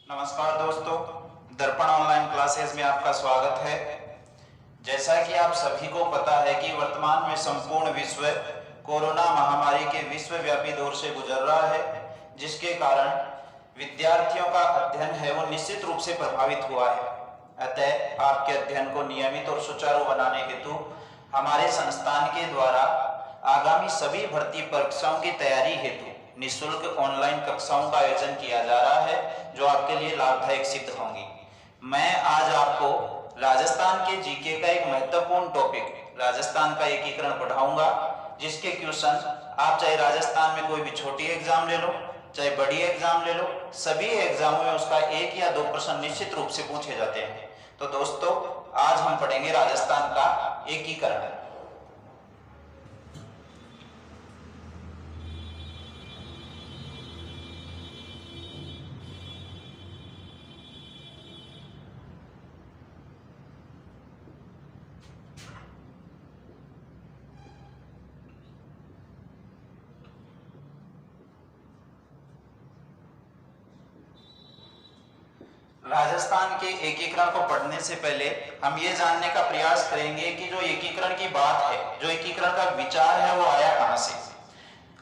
नमस्कार दोस्तों, दर्पण ऑनलाइन क्लासेस में आपका स्वागत है। जैसा कि आप सभी को पता है कि वर्तमान में संपूर्ण विश्व कोरोना महामारी के विश्वव्यापी दौर से गुजर रहा है, जिसके कारण विद्यार्थियों का अध्ययन है वो निश्चित रूप से प्रभावित हुआ है। अतः आपके अध्ययन को नियमित और सुचारू बनाने हेतु हमारे संस्थान के द्वारा आगामी सभी भर्ती परीक्षाओं की तैयारी हेतु निःशुल्क ऑनलाइन कक्षाओं का आयोजन किया जा रहा है, जो आपके लिए लाभदायक सिद्ध होंगी। मैं आज आपको राजस्थान के जीके का एक महत्वपूर्ण टॉपिक राजस्थान का एकीकरण पढ़ाऊंगा, जिसके क्वेश्चन आप चाहे राजस्थान में कोई भी छोटी एग्जाम ले लो, चाहे बड़ी एग्जाम ले लो, सभी एग्जामों में उसका 1 या 2 प्रश्न निश्चित रूप से पूछे जाते हैं। तो दोस्तों, आज हम पढ़ेंगे राजस्थान का एकीकरण। राजस्थान के एकीकरण को पढ़ने से पहले हम ये जानने का प्रयास करेंगे कि जो एकीकरण की बात है, जो एकीकरण का विचार है, वो आया कहां से।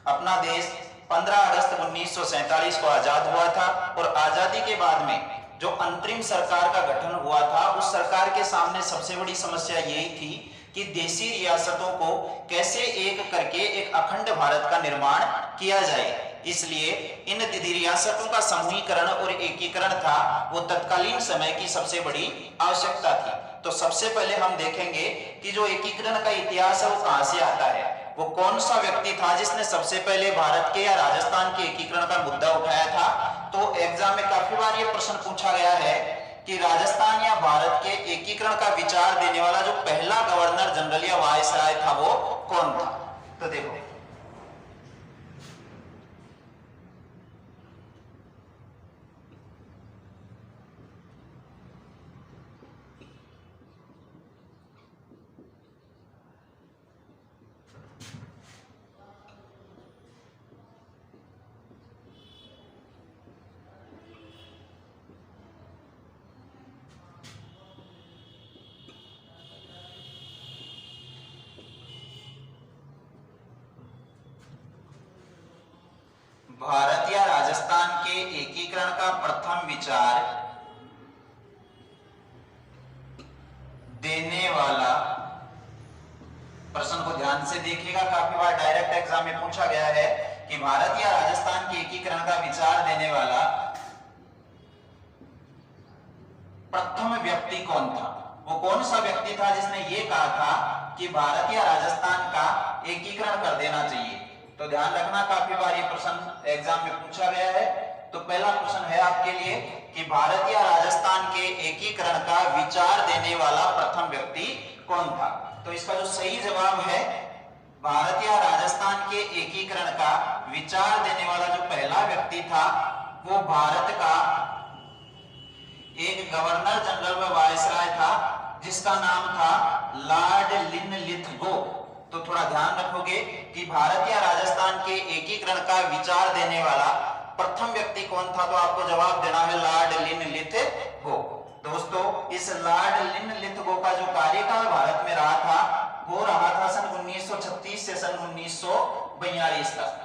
अपना देश 15 अगस्त 1947 को आजाद हुआ था और आजादी के बाद में जो अंतरिम सरकार का गठन हुआ था, उस सरकार के सामने सबसे बड़ी समस्या यही थी कि देशी रियासतों को कैसे एक करके एक अखंड भारत का निर्माण किया जाए। इसलिए इन रियासतों का समूहीकरण और एकीकरण था वो तत्कालीन समय की सबसे बड़ी आवश्यकता थी। तो सबसे पहले हम देखेंगे कि जो एकीकरण का इतिहास है वो कहां से आता है। वो कौन सा व्यक्ति था जिसने सबसे पहले भारत के या राजस्थान के एकीकरण का मुद्दा उठाया था। तो एग्जाम में काफी बार ये प्रश्न पूछा गया है कि राजस्थान या भारत के एकीकरण का विचार देने वाला जो पहला गवर्नर जनरल या वायसराय था वो कौन था। तो देखो, भारत या राजस्थान के एकीकरण का प्रथम विचार देने वाला, प्रश्न को ध्यान से देखिएगा, काफी बार डायरेक्ट एग्जाम में पूछा गया है कि भारत या राजस्थान के एकीकरण का विचार देने वाला प्रथम व्यक्ति कौन था। वो कौन सा व्यक्ति था जिसने ये कहा था कि भारत या राजस्थान का एकीकरण कर देना चाहिए। तो ध्यान रखना, काफी बार ये प्रश्न एग्जाम में पूछा गया है। तो पहला प्रश्न है आपके लिए कि भारत या राजस्थान के एकीकरण का विचार देने वाला प्रथम व्यक्ति कौन था। तो इसका जो सही जवाब है, भारत या राजस्थान के एकीकरण का विचार देने वाला जो पहला व्यक्ति था वो भारत का एक गवर्नर जनरल व वायसराय था, जिसका नाम था लॉर्ड लिनलिथगो। तो थोड़ा ध्यान रखोगे कि भारत या राजस्थान के एकीकरण का विचार देने वाला प्रथम व्यक्ति कौन था। तो आपको जवाब देना है लॉर्ड लिनलिथगो। दोस्तों, इस लॉर्ड लिनलिथगो का जो कार्यकाल भारत में रहा था वो रहा था सन 1936 से सन 1942 तक।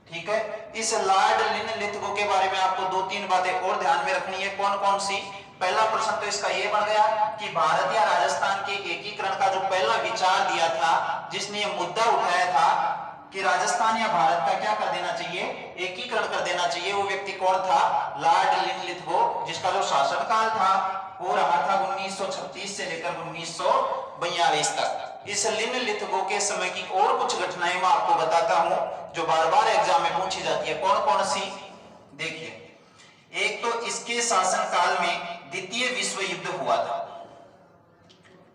ठीक है, इस लॉर्ड लिनलिथगो के बारे में आपको 2-3 बातें और ध्यान में रखनी है। कौन कौन सी। पहला प्रश्न तो इसका ये बन गया कि भारत या राजस्थान के एकीकरण का जो पहला विचार दिया था, जिसने ये मुद्दा उठाया था कि राजस्थान या भारत का क्या कर देना चाहिए, एकीकरण कर देना चाहिए, वो व्यक्ति कौन था, लॉर्ड लिनलिथगो, जिसका जो शासनकाल था वो रहा था 1936 से लेकर 1942 तक। इस लिनलिथगो के समय की और कुछ घटनाएं मैं आपको बताता हूं जो बार बार एग्जाम में पूछी जाती है। कौन कौन सी। देखिए, एक तो इसके शासनकाल में द्वितीय विश्व युद्ध हुआ था।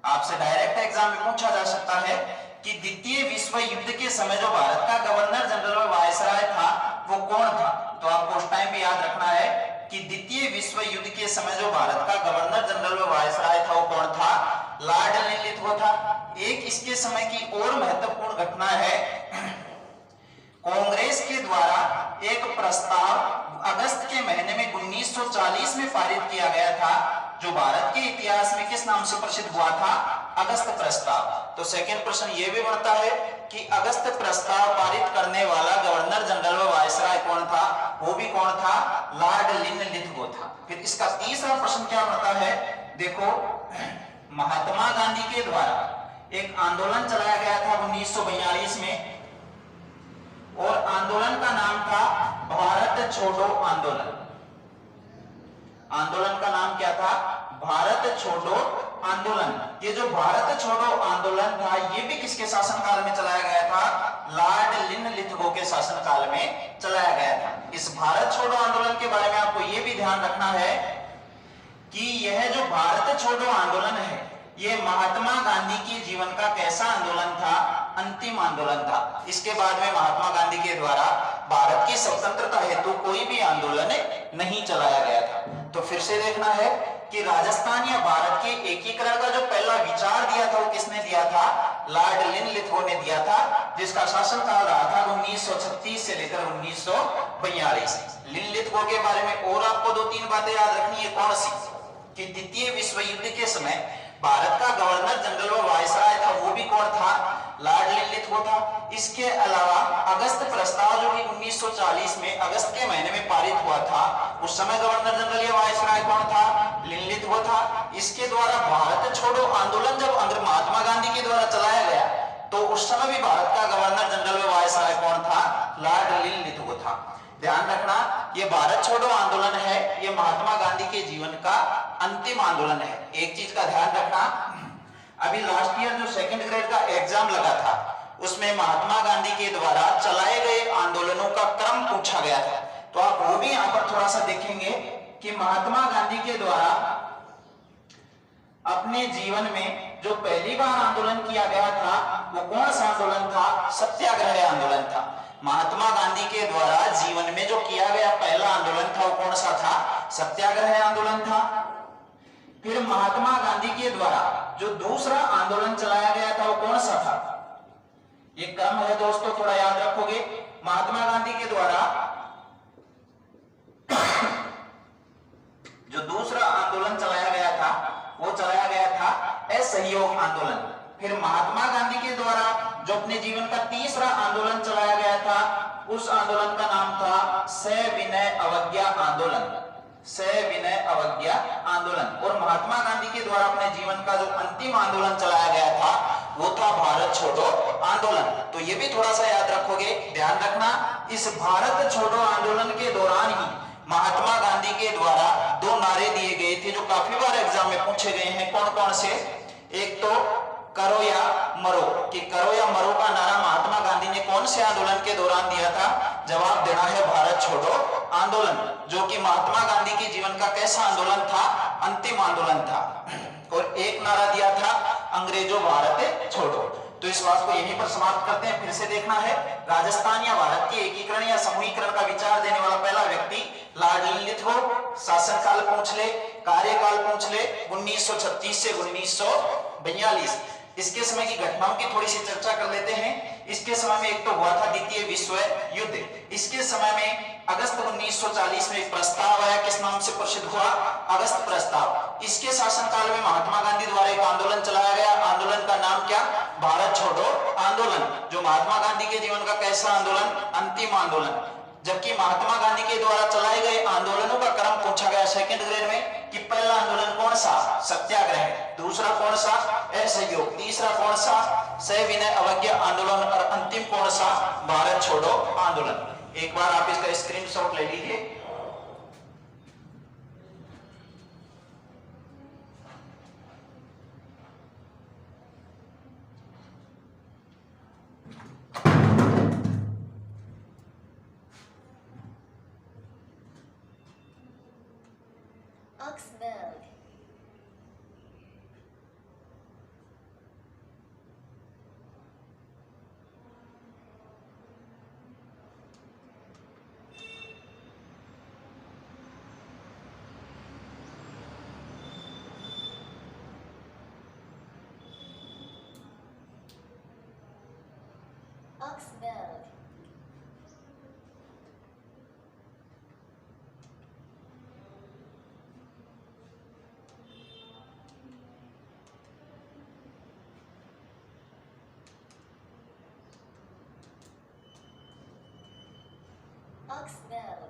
आपसे डायरेक्ट एग्जाम में पूछा जा सकता है कि द्वितीय विश्व युद्ध के समय जो भारत का गवर्नर जनरल वायसराय था वो कौन था। तो आपको उस टाइम भी याद रखना है कि द्वितीय विश्व युद्ध के समय जो भारत का गवर्नर जनरल वायसराय था वो कौन था, लॉर्ड लिनलिथगो था। एक इसके समय की और महत्वपूर्ण घटना है, कांग्रेस के द्वारा एक प्रस्ताव अगस्त के महीने में 1940 में पारित किया गया था, जो भारत के इतिहास में किस नाम से प्रसिद्ध हुआ था? अगस्त प्रस्ताव। तो सेकंड प्रश्न ये भी बनता है कि अगस्त प्रस्ताव पारित करने वाला गवर्नर जनरल व वायसराय कौन था? वो भी कौन था? लॉर्ड लिनलिथगो था। फिर इसका तीसरा प्रश्न क्या बनता है? देखो, महात्मा गांधी के द्वारा एक आंदोलन चलाया गया था 1942 में, और आंदोलन का नाम था भारत छोड़ो आंदोलन। आंदोलन का नाम क्या था? भारत छोड़ो आंदोलन। ये जो भारत छोड़ो आंदोलन था, ये भी किसके शासनकाल में चलाया गया था? लॉर्ड लिनलिथगो के शासनकाल में चलाया गया था। इस भारत छोड़ो आंदोलन के बारे में आपको ये भी ध्यान रखना है कि यह जो भारत छोड़ो आंदोलन है, ये महात्मा गांधी के जीवन का कैसा आंदोलन था? अंतिम आंदोलन था। इसके बाद में महात्मा गांधी के द्वारा भारत की स्वतंत्रता हेतु कोई भी आंदोलन नहीं चलाया गया था। तो फिर से देखना है कि राजस्थान या भारत के एकीकरण का जो पहला विचार दिया था, वो किसने दिया था? लॉर्ड लिनलिथगो ने दिया था, जिसका शासनकाल रहा था 1936 से लेकर 1942। लिनलिथगो के बारे में और आपको 2-3 बातें याद रखनी है। कौन सी? कि द्वितीय विश्व युद्ध के समय भारत का गवर्नर जनरल व वायसराय था, वो भी कौन था? लॉर्ड लिनलिथगो था। इसके अलावा अगस्त प्रस्ताव जो कि 1940 में अगस्त के महीने में पारित हुआ था, उस समय गवर्नर जनरल या वायसराय कौन था? लिनलिथगो था। इसके द्वारा भारत छोड़ो आंदोलन जब महात्मा गांधी के द्वारा चलाया गया, तो उस समय भी भारत का गवर्नर जनरल व वायसराय कौन था? लॉर्ड लिनलिथगो था। ध्यान रखना, ये भारत छोड़ो आंदोलन है, ये महात्मा गांधी के जीवन का अंतिम आंदोलन है। एक चीज का ध्यान रखना, अभी लास्ट ईयर जो सेकंड ग्रेड का एग्जाम लगा था, उसमें महात्मा गांधी के द्वारा चलाए गए आंदोलनों का क्रम पूछा गया था। तो आप वो भी यहां पर थोड़ा सा देखेंगे कि महात्मा गांधी के द्वारा अपने जीवन में जो पहली बार आंदोलन किया गया था, वो कौन सा आंदोलन था? सत्याग्रह आंदोलन था। महात्मा गांधी के द्वारा जीवन में जो किया गया पहला आंदोलन था, वो कौन सा था? सत्याग्रह आंदोलन था। फिर महात्मा गांधी के द्वारा जो दूसरा आंदोलन चलाया गया था, वो कौन सा था? ये क्रम है दोस्तों, थोड़ा याद रखोगे। महात्मा गांधी के द्वारा जो दूसरा आंदोलन चलाया गया था, वो चलाया गया था असहयोग आंदोलन। फिर महात्मा गांधी के द्वारा जो अपने जीवन का तीसरा आंदोलन चलाया गया था, उस आंदोलन का नाम था सविनय अवज्ञा आंदोलन। सविनय अवज्ञा आंदोलन। और महात्मा गांधी के द्वारा अपने जीवन का जो अंतिम आंदोलन चलाया गया था, वो था भारत छोड़ो आंदोलन। तो ये भी थोड़ा सा याद रखोगे। ध्यान रखना, इस भारत छोड़ो आंदोलन के दौरान ही महात्मा गांधी के द्वारा 2 नारे दिए गए थे, जो काफी बार एग्जाम में पूछे गए हैं। कौन कौन से? एक तो करो या मरो, कि करो या मरो का नारा महात्मा गांधी ने कौन से आंदोलन के दौरान दिया था? जवाब देना है भारत छोड़ो आंदोलन, जो कि महात्मा गांधी के जीवन का कैसा आंदोलन था? अंतिम आंदोलन था। और एक नारा दिया था अंग्रेजों भारत छोड़ो। तो इस बात को यहीं पर समाप्त करते हैं। फिर से देखना है, राजस्थान या भारत के एकीकरण या समूहीकरण का विचार देने वाला पहला व्यक्ति लॉर्ड लिनलिथगो। शासनकाल पूछ ले, कार्यकाल पूछ ले, 1936 से 1942। इसके समय की घटनाओं की थोड़ी सी चर्चा कर लेते हैं। इसके समय में एक तो हुआ था द्वितीय विश्व युद्ध। इसके समय में अगस्त 1940 में एक प्रस्ताव आया, किस नाम से प्रसिद्ध हुआ? अगस्त प्रस्ताव। इसके शासनकाल में महात्मा गांधी द्वारा एक आंदोलन चलाया गया। आंदोलन का नाम क्या? भारत छोड़ो आंदोलन, जो महात्मा गांधी के जीवन का कैसा आंदोलन? अंतिम आंदोलन। जबकि महात्मा गांधी के द्वारा चलाए गए आंदोलनों का क्रम पूछा गया सेकंड ग्रेड में कि पहला आंदोलन कौन सा? सत्याग्रह। दूसरा कौन सा? असहयोग। तीसरा कौन सा? सविनय अवज्ञा आंदोलन। और अंतिम कौन सा? भारत छोड़ो आंदोलन। एक बार आप इसका स्क्रीनशॉट ले लीजिए। Augsburg. Augsburg. Augsburg.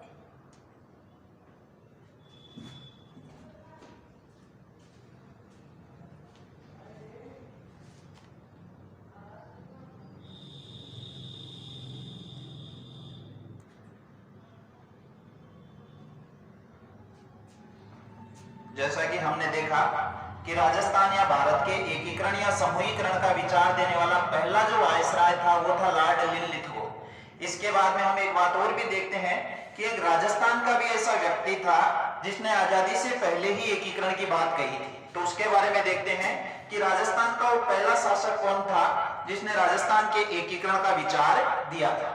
जैसा कि हमने देखा कि राजस्थान या भारत के एकीकरण या समूहीकरण का विचार देने वाला पहला जो वायसराय था वो था लॉर्ड लिनलिथगो। इसके बाद में हम एक बात और भी देखते हैं कि एक राजस्थान का भी ऐसा व्यक्ति था जिसने आजादी से पहले ही एकीकरण की बात कही थी। तो उसके बारे में देखते हैं कि राजस्थान का वो पहला शासक कौन था जिसने राजस्थान के एकीकरण का विचार दिया था।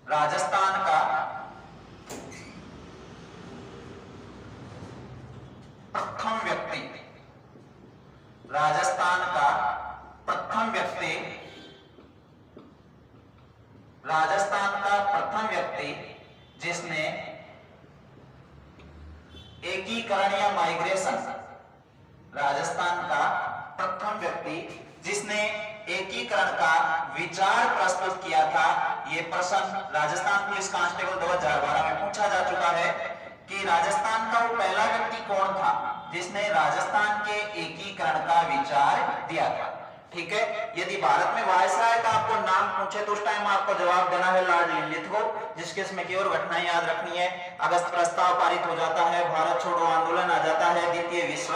राजस्थान का प्रथम व्यक्ति, राजस्थान का प्रथम व्यक्ति, राजस्थान का प्रथम व्यक्ति जिसने एकीकरण या माइग्रेशन, राजस्थान का प्रथम व्यक्ति जिसने एकीकरण का विचार प्रस्तुत किया था। यह प्रश्न राजस्थान पुलिस कांस्टेबल 2012 में पूछा जा चुका है कि राजस्थान का वो पहला व्यक्ति कौन था जिसने राजस्थान के एकीकरण का विचार दिया था। ठीक है, यदि भारत में वायसराय का आपको नाम पूछे तो उस टाइम आपको जवाब देना है लॉर्ड लिनलिथगो, जिसके इसमें की और घटनाएं याद रखनी है। अगस्त प्रस्ताव पारित हो जाता है, भारत छोड़ो आंदोलन आ जाता है, द्वितीय विश्व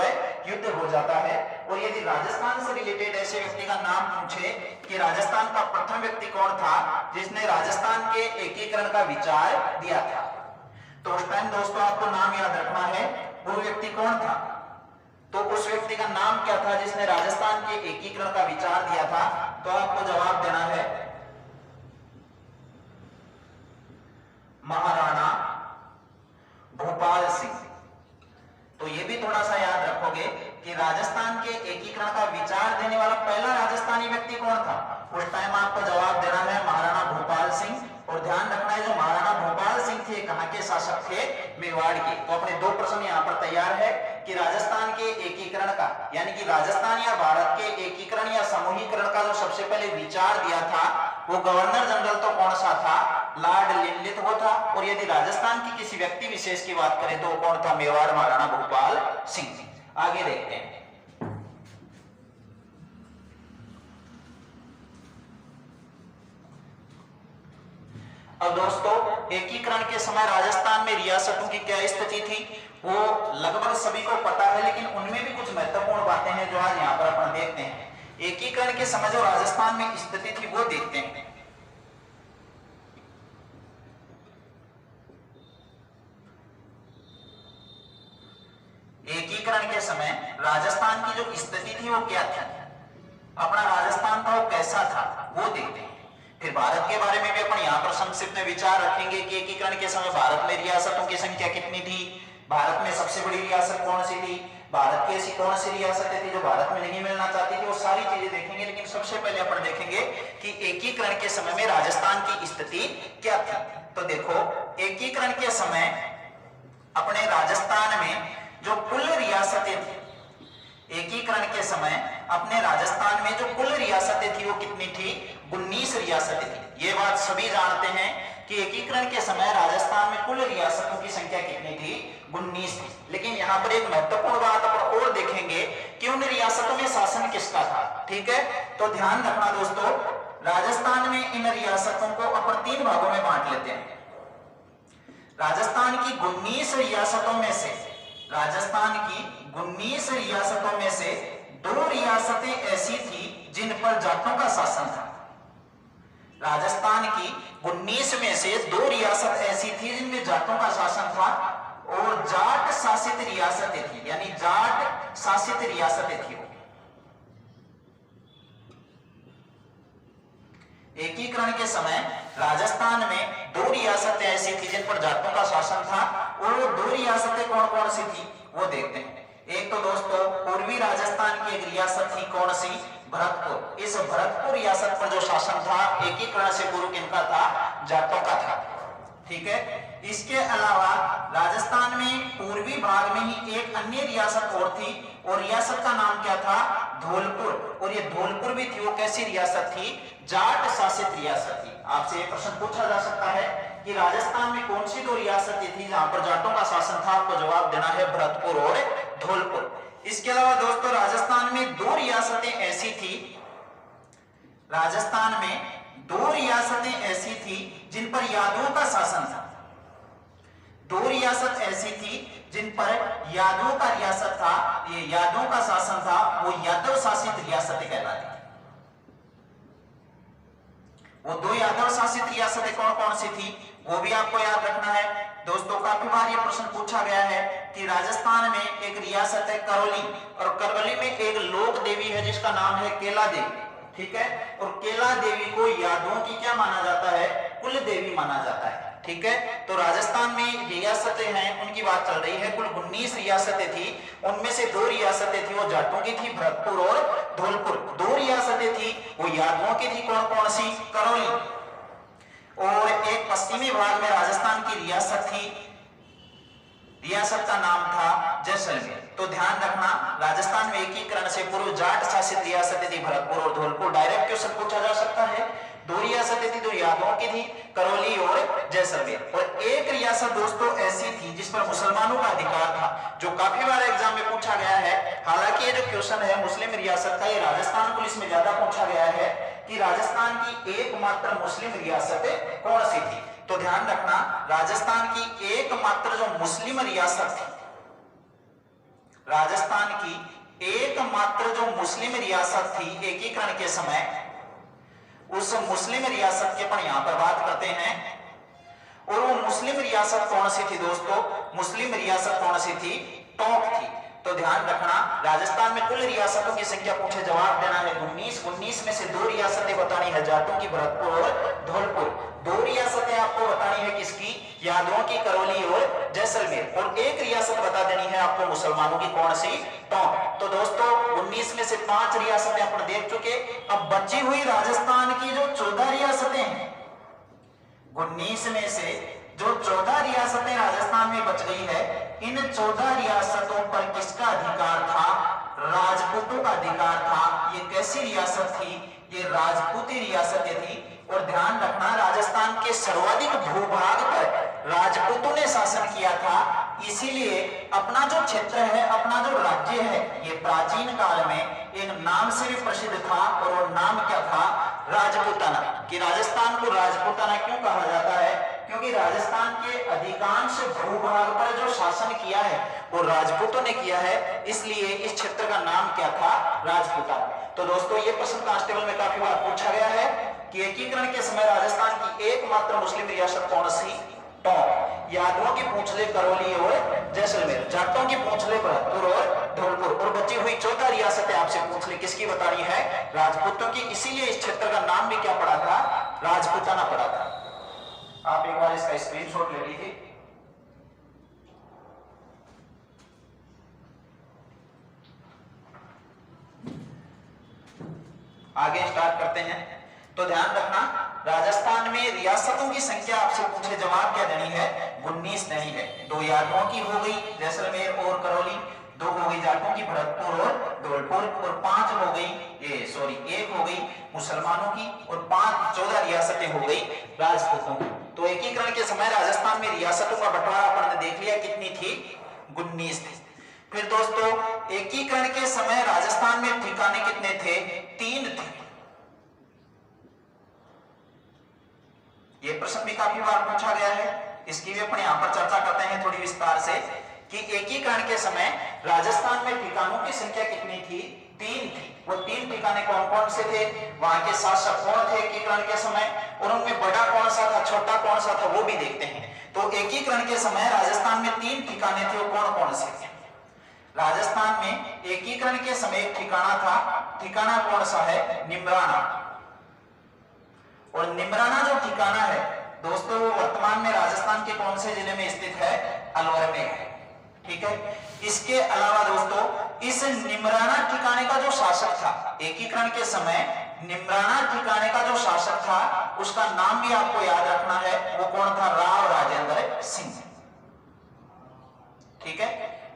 युद्ध हो जाता है। और यदि राजस्थान से रिलेटेड ऐसे व्यक्ति का नाम पूछे कि राजस्थान का प्रथम व्यक्ति कौन था जिसने राजस्थान के एकीकरण का विचार दिया था, तो उस टाइम दोस्तों आपको नाम याद रखना है वो व्यक्ति कौन था। तो उस व्यक्ति का नाम क्या था जिसने राजस्थान के एकीकरण का विचार दिया था, तो आपको जवाब देना है महाराणा भोपाल सिंह। तो ये भी थोड़ा सा याद रखोगे कि राजस्थान के एकीकरण का विचार देने वाला पहला राजस्थानी व्यक्ति कौन था, उस टाइम आपको जवाब देना है महाराणा भोपाल सिंह। और ध्यान रखना है जो महाराणा भोपाल सिंह थे कहां के शासक थे, मेवाड़ के। तो अपने दो प्रश्न यहां पर तैयार है कि राजस्थान के एकीकरण का यानी कि राजस्थान या भारत के एकीकरण या समूहीकरण का जो सबसे पहले विचार दिया था वो गवर्नर जनरल तो कौन सा था, लॉर्ड लिनलिथगो था। और यदि राजस्थान की किसी व्यक्ति विशेष की बात करें तो वो कौन था, मेवाड़ महाराणा भोपाल सिंह। आगे देखते हैं। अब दोस्तों एकीकरण के समय राजस्थान में रियासतों की क्या स्थिति थी वो लगभग सभी को पता है, लेकिन उनमें भी कुछ महत्वपूर्ण बातें हैं जो आज यहाँ पर अपन देखते हैं। एकीकरण के समय जो राजस्थान में स्थिति थी वो देखते हैं। एकीकरण के समय राजस्थान की जो स्थिति थी वो क्या थी, अपना राजस्थान था वो कैसा था वो देखते हैं। फिर भारत के बारे में भी अपन यहाँ पर संक्षिप्त में विचार रखेंगे कि एकीकरण के समय भारत में रियासतों की संख्या कितनी थी, भारत में सबसे बड़ी रियासत कौन सी थी, भारत की ऐसी कौन सी रियासतें थी जो भारत में नहीं मिलना चाहती थी, वो सारी चीजें देखेंगे। लेकिन सबसे पहले अपन देखेंगे कि एकीकरण के समय में राजस्थान की स्थिति क्या थी। तो देखो एकीकरण के समय अपने राजस्थान में जो कुल रियासतें थी, एकीकरण के समय अपने राजस्थान में जो कुल रियासतें थी वो कितनी थी, 19 रियासतें थी। ये बात सभी जानते हैं कि एकीकरण के समय राजस्थान में कुल रियासतों की संख्या कितनी थी, 19 थी। लेकिन यहाँ पर एक महत्वपूर्ण बात अपन और देखेंगे कि उन रियासतों में शासन किसका था। ठीक है, तो ध्यान रखना दोस्तों, राजस्थान में इन रियासतों को अपन 3 भागों में बांट लेते हैं। राजस्थान की 19 रियासतों में से, राजस्थान की 19 रियासतों में से 2 रियासतें ऐसी थी जिन पर जाटों का शासन था। राजस्थान की 19 में से 2 रियासत ऐसी थी जिनमें जाटों का शासन था और जाट शासित रियासतें थी, यानी जाट शासित रियासतें थी। एकीकरण के समय राजस्थान में 2 रियासतें ऐसी थी जिन पर जाटों का शासन था और वो 2 रियासतें कौन कौन सी थी वो देखते हैं। एक तो दोस्तों पूर्वी राजस्थान की एक रियासत थी कौन सी, भरतपुर। इस भरतपुर रियासत पर जो शासन था एकीकरण से पूर्व किनका था, जाटों का था। ठीक है, इसके अलावा राजस्थान में पूर्वी भाग में ही ही एक अन्य रियासत और थी, और रियासत का नाम क्या था? धौलपुर। और ये धौलपुर भी थी, वो कैसी रियासत थी? जाट शासित रियासत थी। आपसे ये प्रश्न पूछा जा सकता है कि राजस्थान में कौन सी दो रियासतें थी जहां पर जाटों का शासन था? आपको जवाब देना है भरतपुर और धौलपुर। इसके अलावा दोस्तों राजस्थान में दो रियासतें ऐसी थी, राजस्थान में दो रियासतें ऐसी थी जिन पर यादवों का शासन था। दो रियासत ऐसी थी जिन पर यादवों का रियासत था, ये यादवों का शासन था, वो यादव शासित रियासतें कहलाती थी। वो दो यादव शासित रियासतें कौन कौन सी थी वो भी आपको याद रखना है। दोस्तों काफी बार ये प्रश्न पूछा गया है कि राजस्थान में एक रियासत है करौली, और करौली में एक लोक देवी है जिसका नाम है केला देवी, ठीक है। और केला देवी को यादवों की क्या माना जाता है? कुल देवी माना जाता है, ठीक है। तो राजस्थान में रियासतें हैं, उनकी बात चल रही है। कुल 19 रियासतें थी, उनमें से दो रियासतें थी वो जाटों की थी, भरतपुर और धौलपुर। दो रियासतें थी वो यादवों की थी, कौन कौन सी? करौली। और एक पश्चिमी भाग में राजस्थान की रियासत थी, रियासत का नाम था जैसलमेर। तो ध्यान रखना, राजस्थान में एकीकरण से पूर्व जाट शासित रियासतें थी भरतपुर और धौलपुर। डायरेक्ट क्वेश्चन पूछा जा सकता है। दो रियासतें थी, दो यादवों की थी, करौली और जैसलमेर। और एक रियासत दोस्तों ऐसी थी जिस पर मुसलमानों का अधिकार था, जो काफी बार एग्जाम में पूछा गया है। हालांकि ये जो क्वेश्चन है मुस्लिम रियासत का, ये राजस्थान पुलिस में ज्यादा पूछा गया है कि राजस्थान की एकमात्र मुस्लिम रियासत कौन सी थी। तो ध्यान रखना, राजस्थान की एकमात्र जो मुस्लिम रियासत थी, राजस्थान की एकमात्र जो मुस्लिम रियासत थी एकीकरण के समय, उस मुस्लिम रियासत के अपन यहां पर बात करते हैं। और वो मुस्लिम रियासत कौन सी थी दोस्तों? मुस्लिम रियासत कौन सी थी? टोंक थी। तो ध्यान रखना, राजस्थान में कुल रियासतों की संख्या पूछे, जवाब देना है 19 में से दो रियासतें बतानी है, जाटों की भरतपुर और धौलपुर। दो रियासतें आपको बतानी है, किसकी? यादवों की, करौली और जैसलमेर। और एक रियासत बता देनी है आपको मुसलमानों की, कौन सी? टोंक। तो दोस्तों 19 में से 5 रियासतें अपन देख चुके। अब बची हुई राजस्थान की जो 14 रियासतें हैं, 19 में से जो 14 रियासतें राजस्थान में बच गई है, इन 14 रियासतों पर किसका अधिकार था? राजपूतों का अधिकार था। ये कैसी रियासत थी? ये राजपूती रियासतें थी। और ध्यान रखना, राजस्थान के सर्वाधिक भूभाग पर राजपूतों ने शासन किया था, इसीलिए अपना जो क्षेत्र है, अपना जो राज्य है, ये प्राचीन काल में एक नाम से भी प्रसिद्ध था, और वो नाम क्या था? राजपूताना। कि राजस्थान को राजपूताना क्यों कहा जाता है? क्योंकि राजस्थान के अधिकांश भूभाग पर जो शासन किया है वो राजपूतों ने किया है, इसलिए इस क्षेत्र का नाम क्या था? राजपूताना। तो दोस्तों ये प्रश्न कांस्टेबल में काफी बार पूछा गया है कि एकीकरण के समय राजस्थान की एकमात्र मुस्लिम रियासत कौन सी? टोंक। यादवों की पूछ ले करौली और जैसलमेर, जाटों की पूछ ले भरतपुर और धौलपुर। और बची हुई 14 रियासतें आपसे पूछ ले, किसकी बतानी है? राजपूतों की। इसीलिए इस क्षेत्र का नाम भी क्या पड़ा था? राजपूताना पड़ा था। आप एक बार इसका स्क्रीनशॉट ले लीजिए। आगे स्टार्ट करते हैं। तो ध्यान रखना, राजस्थान में रियासतों की संख्या आपसे पूछे, जवाब क्या देनी है? 19 देनी है। दो यादवों की हो गई, जैसलमेर और करौली। दो हो गई जाटों की, भरतपुर और धौलपुर। और 5 हो गई, एक हो गई मुसलमानों की, और 14 रियासतें हो गई राजपूतों की। तो एकीकरण के समय राजस्थान में रियासतों का बंटवारा अपन ने देख लिया, कितनी थी? 19 थी। फिर दोस्तों एकीकरण के समय राजस्थान में ठिकाने कितने थे? 3 थे। ये प्रश्न भी काफी बार पूछा गया है, इसकी भी अपन यहां पर चर्चा करते हैं थोड़ी विस्तार से कि एकीकरण के समय राजस्थान में ठिकानों की संख्या कितनी थी? 3 थी। वो 3 ठिकाने कौन कौन से थे? वहां के शासक कौन थे एकीकरण के समय, और उनमें बड़ा कौन सा था, छोटा कौन सा था, वो भी देखते हैं। तो एकीकरण के समय राजस्थान में 3 ठिकाने थे, वो कौन कौन से थे? राजस्थान में एकीकरण के समय एक ठिकाना था, ठिकाना कौन सा है? निमराना। और निमराना जो ठिकाना है दोस्तों, वो वर्तमान में राजस्थान के कौन से जिले में स्थित है? अलवर में है, ठीक है। इसके अलावा दोस्तों इस निमराना ठिकाने का जो शासक था एकीकरण के समय, निमराना ठिकाने का जो शासक था उसका नाम भी आपको याद रखना है, वो कौन था? राव राजेंद्र सिंह, ठीक है।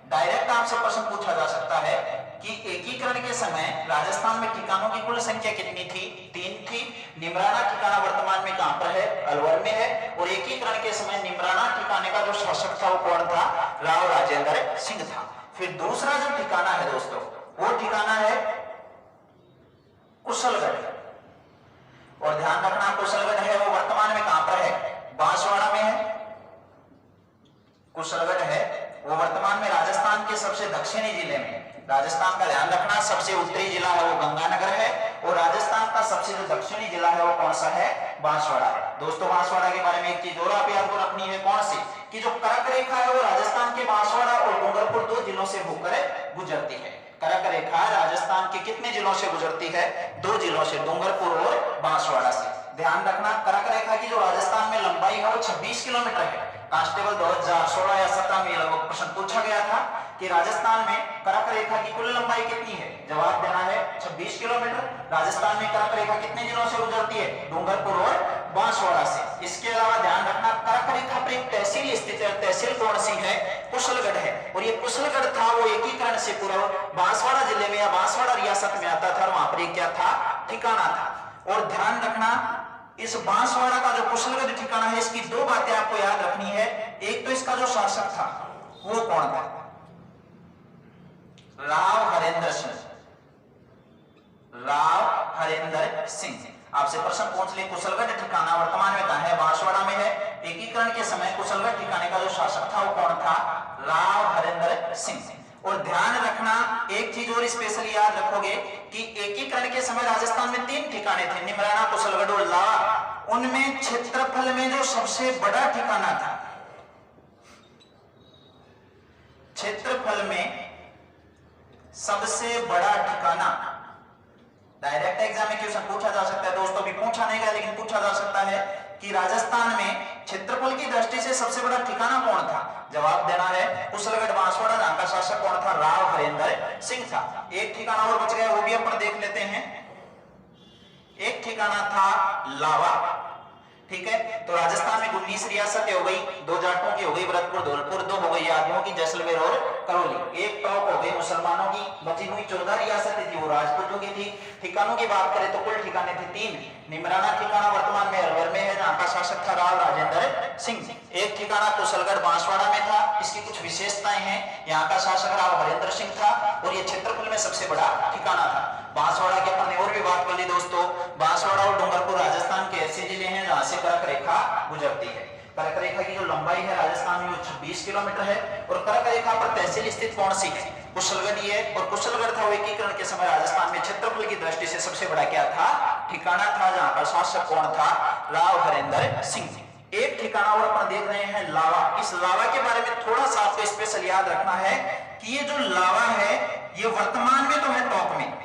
डायरेक्ट आपसे प्रश्न पूछा जा सकता है कि एकीकरण के समय राजस्थान में ठिकानों की कुल संख्या कितनी थी? 3 थी। निमराना ठिकाना वर्तमान में कहां पर है? अलवर में है। और एकीकरण के समय निमराना ठिकाने का जो शासक था वो कौन था? राव राजेंद्र सिंह था। फिर दूसरा जो ठिकाना है दोस्तों, वो ठिकाना है कुशलगढ़। और ध्यान रखना, कुशलगढ़ है वो वर्तमान में कहां पर है? बांसवाड़ा में है। कुशलगढ़ है वो वर्तमान में राजस्थान के सबसे दक्षिणी जिले में, राजस्थान का ध्यान रखना, सबसे उत्तरी जिला है वो गंगानगर है और राजस्थान का सबसे जो दक्षिणी जिला है वो कौन सा है? बांसवाड़ा है। दोस्तों बांसवाड़ा के बारे में एक चीज और आप याद रखनी है, कौन सी? कि जो कर्क रेखा है वो राजस्थान के बांसवाड़ा और डूंगरपुर 2 जिलों से होकर गुजरती है। कर्क रेखा राजस्थान के कितने जिलों से गुजरती है? 2 जिलों से, डूंगरपुर और बांसवाड़ा से। ध्यान रखना, कर्क रेखा की जो राजस्थान में लंबाई है वो 26 किलोमीटर है। कांस्टेबल 2016 या 17 में लगभग प्रश्न पूछा गया था कि राजस्थान में कर्क रेखा की कुल लंबाई कितनी है? जवाब देना है 26 किलोमीटर। राजस्थान में कर्क रेखा कितने जिलों से गुजरती है? डूंगरपुर और बांसवाड़ा से। इसके अलावा ध्यान रखना, कर्क रेखा पर एक तहसील स्थित है। तहसील कौन सी है? कुशलगढ़ है। और ये कुशलगढ़ था वो एकीकरण से पूर्व बांसवाड़ा जिले में या बांसवाड़ा रियासत में आता था और वहां पर क्या था? ठिकाना था। और ध्यान रखना, इस बांसवाड़ा का जो कुशलगढ़ ठिकाना है, इसकी 2 बातें आपको याद रखनी है। एक तो इसका जो शासक था वो कौन था? राव हरेंद्र सिंह। राव हरेंद्र सिंह। आपसे प्रश्न पूछ ले, कुशलगढ़ ठिकाना वर्तमान में कहां है? बांसवाड़ा में है। एकीकरण के समय कुशलगढ़ ठिकाने का जो शासक था वो कौन था? राव हरेंद्र सिंह। और ध्यान रखना, एक चीज और स्पेशली याद रखोगे कि एकीकरण के समय राजस्थान में 3 ठिकाने थे, निमराना, कुशलगढ़ और लावा। उनमें क्षेत्रफल में जो सबसे बड़ा ठिकाना था, क्षेत्रफल में सबसे बड़ा ठिकाना, डायरेक्ट एग्जाम में क्वेश्चन पूछा जा सकता है दोस्तों, भी पूछा नहीं गया लेकिन पूछा जा सकता है कि राजस्थान में क्षेत्रफल की दृष्टि से सबसे बड़ा ठिकाना कौन था? जवाब देना है कुशलगढ़ बांसवाड़ा, जहां का शासक कौन था? राव हरेंद्र सिंह था। एक ठिकाना और बच गया, वो भी अपन देख लेते हैं। एक ठिकाना था लावा। ठीक है, तो राजस्थान में 19 रियासतें हो गई, 2 जाटों की हो गई, भरतपुर, धौलपुर, 2 हो गई आदियों की, जैसलमेर और करौली। एक टॉप हो गई मुसलमानों की, बची हुई 14 रियासतें थी वो राजपूतों की थी। ठिकानों की बात करें तो कुल ठिकाने थे 3। निमराना ठिकाना वर्तमान में अलवर में है, जहां का शासक था राव राजेंद्र सिंह। एक ठिकाना कुशलगढ़ बांसवाड़ा में था, इसकी कुछ विशेषताएं हैं। यहाँ का शासक राव हरेंद्र सिंह था और ये क्षेत्रफल में सबसे बड़ा ठिकाना था। बांसवाड़ा के अपन ने और भी बात कर ली दोस्तों, बांसवाड़ा और डूंगरपुर राजस्थान के ऐसे जिले हैं जहां से कर्क रेखा गुजरती है। कर्क रेखा की जो लंबाई है राजस्थान में वो 26 किलोमीटर है। और कर्क रेखा पर तहसील स्थित कौन सी है? कुशलगढ़ है। और कुशलगढ़ था वो एकीकरण के समय राजस्थान में क्षेत्रफल की दृष्टि से सबसे बड़ा क्या था? ठिकाना था, जहां का शासक कौन था? राव हरेंद्र सिंह। एक ठिकाना और अपन देख रहे हैं लावा। इस लावा के बारे में थोड़ा सा आपको स्पेशल याद रखना है कि ये जो लावा है ये वर्तमान में तो है टॉप में।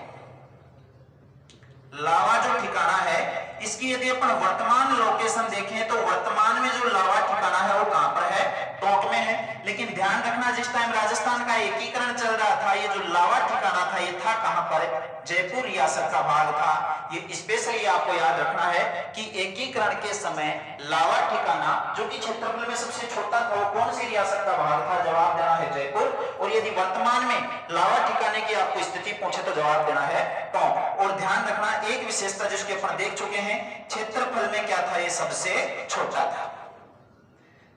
लावा जो ठिकाना है इसकी यदि अपन वर्तमान लोकेशन देखें तो वर्तमान में जो लावा ठिकाना है वो कहां पर है? टोंक में है। लेकिन ध्यान रखना, जिस टाइम राजस्थान का एकीकरण चल रहा था ये जो लावा ठिकाना था ये था कहां पर? जयपुर रियासत का भाग था। ये स्पेशली आपको याद रखना है कि एकीकरण के समय लावा ठिकाना जो कि क्षेत्रफल में सबसे छोटा था वो कौन सी रियासत का भाग था? जवाब देना है जयपुर। और यदि वर्तमान में लावा ठिकाने की आपको स्थिति पूछे तो जवाब देना है टोंक। और ध्यान रखना, एक विशेषता जिसके अपन देख चुके हैं, क्षेत्रफल में क्या था? ये सबसे छोटा था।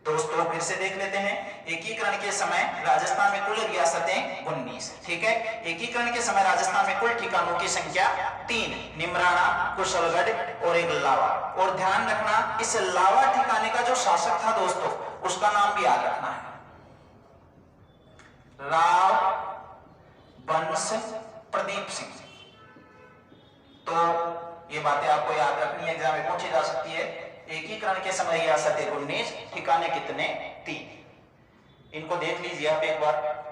दोस्तों फिर से देख लेते हैं, एकीकरण के समय राजस्थान में कुल रियासतें 19। ठीक है, एकीकरण के समय राजस्थान में कुल ठिकानों की संख्या 3, निमराना, कुशलगढ़ और एक लावा। और ध्यान रखना, इस लावा ठिकाने का जो शासक था दोस्तों उसका नाम भी याद रखना है, राव बंश प्रदीप सिंह। तो ये बातें आपको याद रखनी है, एग्जाम में पूछी जा सकती है। एकीकरण के समय रियासतें 19, ठिकाने कितने? 3। इनको देख लीजिए आप एक बार।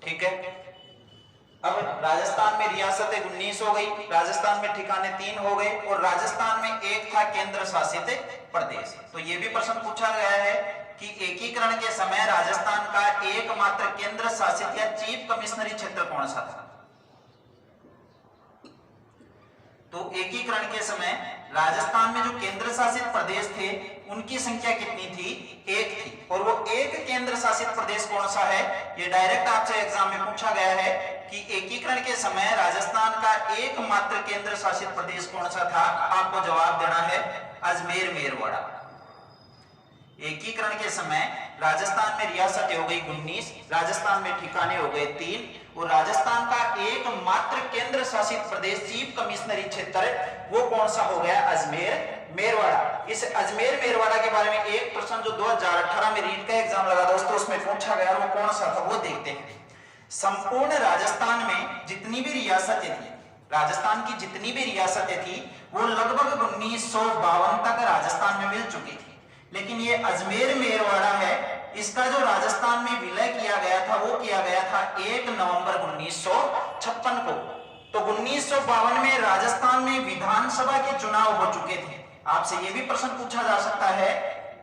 ठीक है, अब राजस्थान में रियासतें 19 हो गई, राजस्थान में ठिकाने 3 हो गए और राजस्थान में एक था केंद्र शासित प्रदेश। तो ये भी प्रश्न पूछा गया है कि एकीकरण के समय राजस्थान का एकमात्र केंद्र शासित या चीफ कमिश्नरी क्षेत्र कौन सा था? तो एकीकरण के समय राजस्थान में जो केंद्र शासित प्रदेश थे उनकी संख्या कितनी थी? एक थी। और वो एक केंद्र शासित प्रदेश कौन सा है? ये डायरेक्ट आपसे एग्जाम में पूछा गया है कि एकीकरण के समय राजस्थान का एकमात्र केंद्र शासित प्रदेश कौन सा था? आपको जवाब देना है अजमेर मेरवाड़ा। एकीकरण के समय राजस्थान में रियासतें हो गई 19, राजस्थान में ठिकाने हो गए 3 और राजस्थान का एकमात्र केंद्र शासित प्रदेश चीफ कमिश्नरी क्षेत्र वो कौन सा हो गया? अजमेर मेरवाड़ा। इस अजमेर मेरवाड़ा के बारे में एक प्रश्न जो 2018 में रीट का एग्जाम लगा दोस्तों उसमें पूछा गया, वो कौन सा था वो देखते हैं। संपूर्ण राजस्थान में जितनी भी रियासतें थी, राजस्थान की जितनी भी रियासतें थी वो लगभग 1952 तक राजस्थान में मिल चुकी थी, लेकिन ये अजमेर मेरवाड़ा है, इसका जो राजस्थान में विलय किया गया था वो किया गया था 1 नवंबर 1956 को। तो 1952 में राजस्थान में विधानसभा के चुनाव हो चुके थे। आपसे ये भी प्रश्न पूछा जा सकता है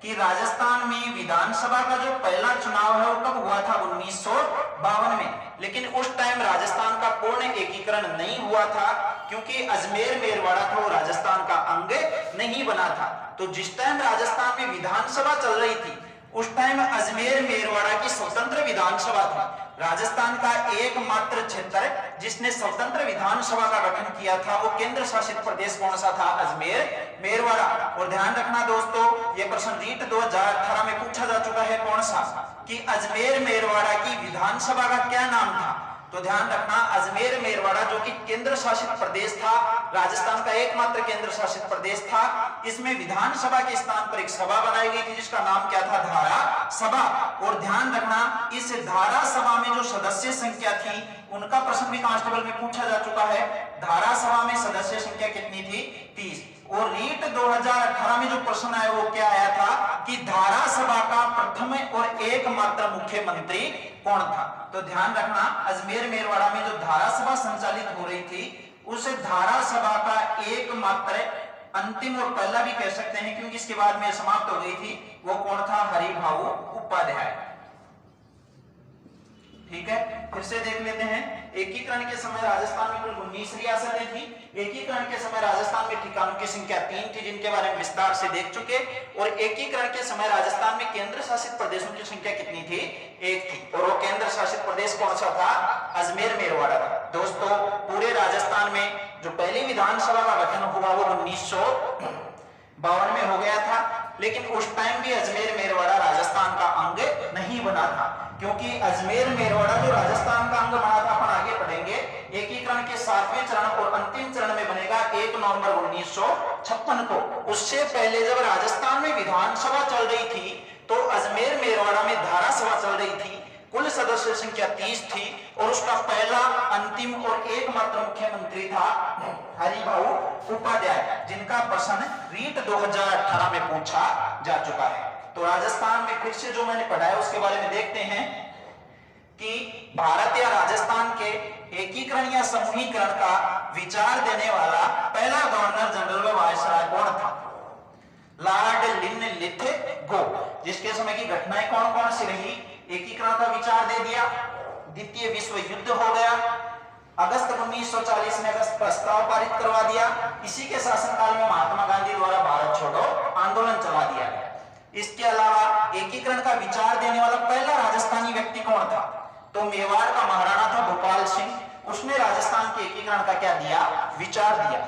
कि राजस्थान में विधानसभा का जो पहला चुनाव है वो कब हुआ था? 1952 में। लेकिन उस टाइम राजस्थान का पूर्ण एकीकरण नहीं हुआ था क्योंकि अजमेर मेरवाड़ा था वो राजस्थान का अंग नहीं बना था। तो जिस टाइम राजस्थान में विधानसभा चल रही थी उस टाइम अजमेर मेरवाड़ा की स्वतंत्र विधानसभा थी। राजस्थान का एकमात्र क्षेत्र जिसने स्वतंत्र विधानसभा का गठन किया था वो केंद्र शासित प्रदेश कौन सा था? अजमेर मेरवाड़ा। और ध्यान रखना दोस्तों, ये प्रश्न रीट 2018 में पूछा जा चुका है कौन सा, कि अजमेर मेरवाड़ा की विधानसभा का क्या नाम था? तो ध्यान रखना अजमेर मेरवाड़ा जो कि केंद्र शासित प्रदेश था, राजस्थान का एकमात्र केंद्र शासित प्रदेश था, इसमें विधानसभा के स्थान पर एक सभा बनाई गई थी जिसका नाम क्या था? धारा सभा। और ध्यान रखना इस धारा सभा में जो सदस्य संख्या थी उनका प्रश्न भी कांस्टेबल में पूछा जा चुका है। धारा सभा में सदस्य संख्या कितनी थी? 30। और रीट 2018 में जो प्रश्न आया वो क्या आया था कि धारा सभा का प्रथम और एकमात्र मुख्यमंत्री कौन था? तो ध्यान रखना अजमेर मेरवाड़ा में जो धारा सभा संचालित हो रही थी उस धारा सभा का एकमात्र अंतिम और पहला भी कह सकते हैं क्योंकि इसके बाद में समाप्त हो गई थी, वो कौन था? हरिभाऊ उपाध्याय। ठीक है, फिर से देख लेते हैं। एकीकरण के समय राजस्थान में कुल 19 रियासतें थी। एकीकरण के समय राजस्थान में ठिकानों की संख्या 3 थी जिनके बारे में विस्तार से देख चुके। और एकीकरण के समय राजस्थान में केंद्र शासित प्रदेशों की संख्या कितनी थी? 1 थी। और वो केंद्र शासित प्रदेश कौन सा था? अजमेर मेरवाड़ा था। दोस्तों पूरे राजस्थान में जो पहली विधानसभा का गठन हुआ वो 1952 में हो गया था, लेकिन उस टाइम भी अजमेर मेरवाड़ा राजस्थान का अंग नहीं बना था क्योंकि अजमेर मेरवाड़ा जो राजस्थान का अंग बना था, अपन आगे पढ़ेंगे, एकीकरण के 7वें चरण और अंतिम चरण में बनेगा 1 नवंबर 1956 को। उससे पहले जब राजस्थान में विधानसभा चल रही थी तो अजमेर मेरवाड़ा में धारा सभा चल रही थी। कुल सदस्य संख्या 30 थी और उसका पहला, अंतिम और एकमात्र मुख्यमंत्री था हरिभाऊ उपाध्याय, जिनका प्रश्न रीट 2018 में पूछा जा चुका है। तो राजस्थान में फिर से जो मैंने पढ़ाया उसके बारे में देखते हैं कि भारत या राजस्थान के एकीकरण या समूहीकरण का विचार देने वाला पहला गवर्नर जनरल व वायसराय कौन था? लॉर्ड लिनलिथ-गो। जिसके समय की घटनाएं कौन कौन सी रही? एकीकरण का विचार दे दिया, द्वितीय विश्व युद्ध हो गया, अगस्त 1940 में अगस्त प्रस्ताव पारित करवा दिया, इसी के शासनकाल में महात्मा गांधी द्वारा भारत छोड़ो आंदोलन चला दिया गया। इसके अलावा एकीकरण का विचार देने वाला पहला राजस्थानी व्यक्ति कौन था? तो मेवाड़ का महाराणा था भोपाल सिंह। उसने राजस्थान के एकीकरण का क्या दिया? विचार दिया।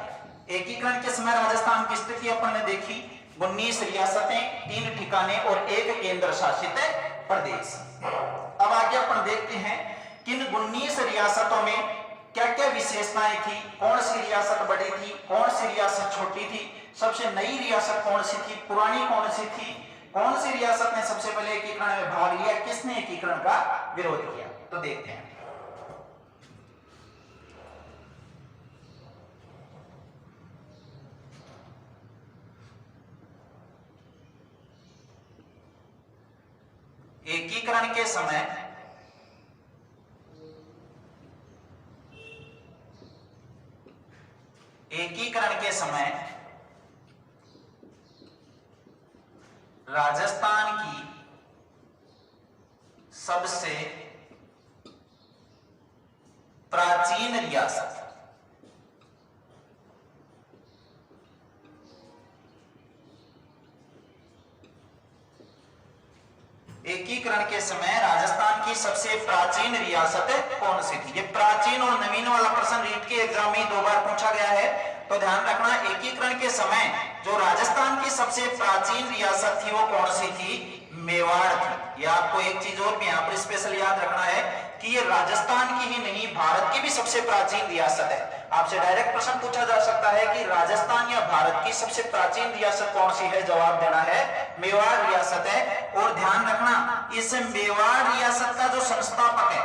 एकीकरण के समय राजस्थान की स्थिति अपन ने देखी, 19 रियासतें, 3 ठिकाने और 1 केंद्र शासित प्रदेश। अब आगे अपन देखते हैं किन 19 रियासतों में क्या क्या विशेषताएं थी, कौन सी रियासत बड़ी थी, कौन सी रियासत छोटी थी, सबसे नई रियासत कौन सी थी, पुरानी कौन सी थी, कौन सी रियासत ने सबसे पहले एकीकरण में भाग लिया, किसने एकीकरण का विरोध किया? तो देखते हैं। एकीकरण के समय राजस्थान की सबसे प्राचीन रियासत। एकीकरण के समय राजस्थान की सबसे प्राचीन रियासत कौन सी थी? ये प्राचीन और नवीन वाला प्रश्न रीट के एग्जाम में 2 बार पूछा गया है, तो ध्यान रखना एकीकरण के समय जो राजस्थान की सबसे प्राचीन रियासत थी वो कौन सी थी? मेवाड़ थी। या आपको एक चीज और भी यहाँ पर स्पेशल याद रखना है कि ये राजस्थान की ही नहीं भारत की भी सबसे प्राचीन रियासत है। आपसे डायरेक्ट प्रश्न पूछा जा सकता है कि राजस्थान या भारत की सबसे प्राचीन रियासत कौन सी है? जवाब देना है मेवाड़ रियासत है। और ध्यान रखना इस मेवाड़ रियासत का जो संस्थापक है,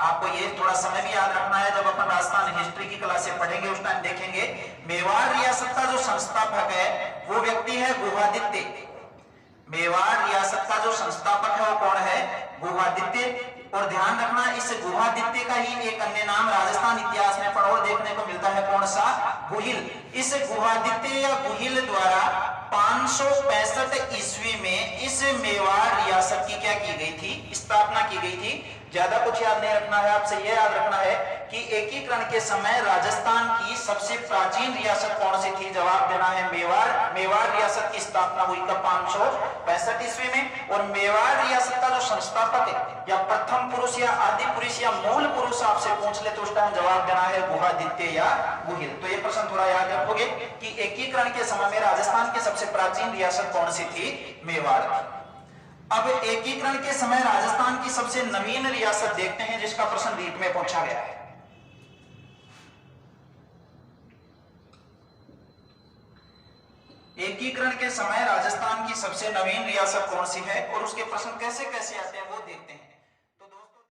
आपको ये थोड़ा समय भी याद रखना है, जब अपन राजस्थान हिस्ट्री की क्लासें पढ़ेंगे उस टाइम देखेंगे। मेवाड़ रियासत का जो संस्थापक है वो व्यक्ति है गुहादित्य। मेवाड़ रियासत का जो संस्थापक है वो कौन है? गुहादित्य। और ध्यान रखना इस गुहादित्य का ही एक अन्य नाम राजस्थान इतिहास में पढ़ो देखने को मिलता है, कौन सा? गुहिल। इस गुहादित्य या गुहिल द्वारा 565 ईस्वी में इस मेवाड़ रियासत की क्या की गई थी? स्थापना की गई थी। ज्यादा कुछ याद नहीं रखना है, आपसे यह याद रखना है कि एकीकरण के समय राजस्थान की सबसे प्राचीन रियासत कौन सी थी? जवाब देना है मेवाड़। मेवाड़ रियासत की स्थापना हुई कब? 565 ईस्वी में। और मेवाड़ रियासत का जो संस्थापक है या प्रथम पुरुष या आदि पुरुष या मूल पुरुष आपसे पूछ ले तो उस टाइम जवाब देना है गुहादित्य या गुहिल। तो ये प्रश्न थोड़ा याद रखोगे कि एकीकरण के समय में राजस्थान की सबसे प्राचीन रियासत कौन सी थी? मेवाड़। अब एकीकरण के समय राजस्थान की सबसे नवीन रियासत देखते हैं जिसका प्रश्न रीट में पूछा गया है। एकीकरण के समय राजस्थान की सबसे नवीन रियासत कौन सी है और उसके प्रश्न कैसे कैसे आते हैं वो देखते हैं।